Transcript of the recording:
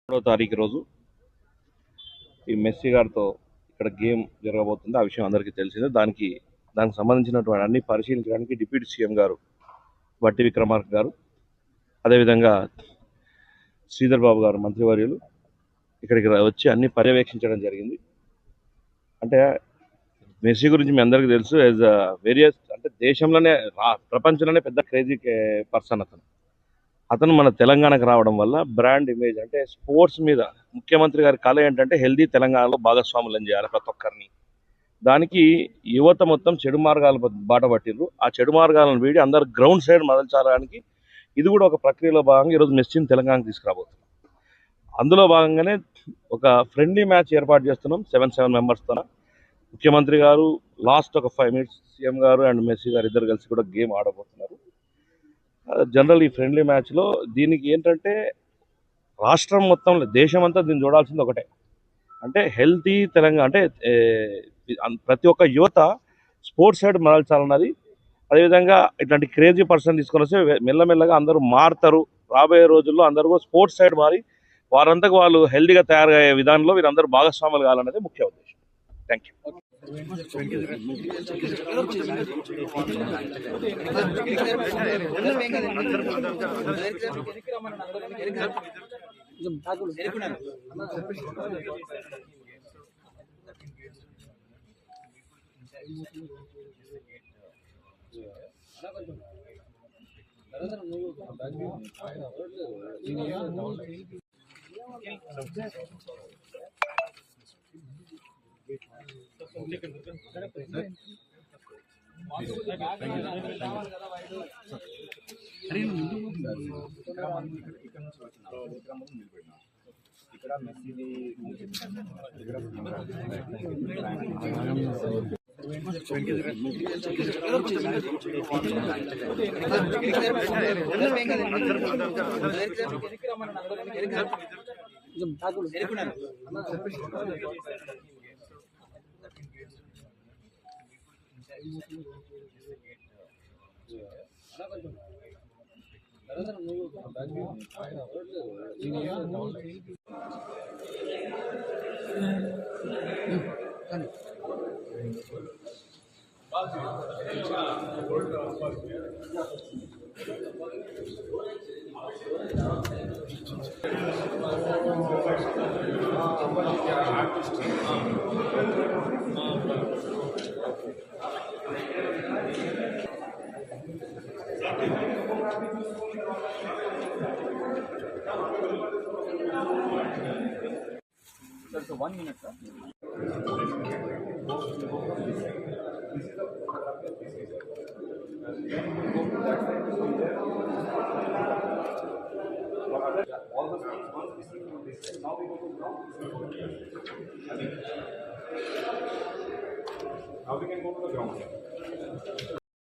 3వ తారీఖు రోజు ఈ మెస్సీ గారితో ఇక్కడ గేమ్ జరగబోతుంది. ఆ విషయం అందరికీ తెలిసిందే. దానికి సంబంధించినటువంటి అన్ని పరిశీలించడానికి డిప్యూటీ సీఎం గారు బట్టి విక్రమార్క గారు, అదేవిధంగా శ్రీధర్ బాబు గారు మంత్రివర్యులు ఇక్కడికి వచ్చి అన్ని పర్యవేక్షించడం జరిగింది. అంటే మెస్సీ గురించి మీ అందరికీ తెలుసు. యాజ్ వేరియస్ అంటే దేశంలోనే ప్రపంచంలోనే పెద్ద క్రేజీ పర్సన్ అతను మన తెలంగాణకు రావడం వల్ల బ్రాండ్ ఇమేజ్ అంటే స్పోర్ట్స్ మీద ముఖ్యమంత్రి గారి కళ ఏంటంటే హెల్దీ తెలంగాణలో భాగస్వాములను చేయాలి ప్రతి ఒక్కరిని. దానికి యువత మొత్తం చెడు మార్గాల బాట పట్టిండ్రు. ఆ చెడు మార్గాలను వీడి అందరు గ్రౌండ్ సైడ్ మదల్చాలని ఇది కూడా ఒక ప్రక్రియలో భాగంగా ఈరోజు మెస్సీని తెలంగాణకు తీసుకురాబోతున్నాం. అందులో భాగంగానే ఒక ఫ్రెండ్లీ మ్యాచ్ ఏర్పాటు చేస్తున్నాం 7 మెంబర్స్తో. ముఖ్యమంత్రి గారు లాస్ట్ ఒక 5 minutes సీఎం గారు అండ్ మెస్సీ గారు ఇద్దరు కలిసి కూడా గేమ్ ఆడబోతున్నారు. జనరల్ ఈ ఫ్రెండ్లీ మ్యాచ్లో దీనికి ఏంటంటే రాష్ట్రం మొత్తంలో దేశం అంతా దీన్ని చూడాల్సింది ఒకటే, అంటే హెల్తీ తెలంగాణ అంటే ప్రతి ఒక్క యువత స్పోర్ట్స్ సైడ్ మరల్చాలన్నది. అదేవిధంగా ఇట్లాంటి క్రేజీ పర్సన్ తీసుకొని వస్తే మెల్లమెల్లగా అందరూ మారుతారు. రాబోయే రోజుల్లో అందరూ స్పోర్ట్స్ సైడ్ మారి వారంతకు వాళ్ళు హెల్తీగా తయారయ్యే విధానంలో వీరందరూ భాగస్వాములు కావాలనేది ముఖ్య ఉద్దేశం. Thank you. So 1 minute, sir. All the things once we see from this side, now we go to ground. Now we can go to the ground.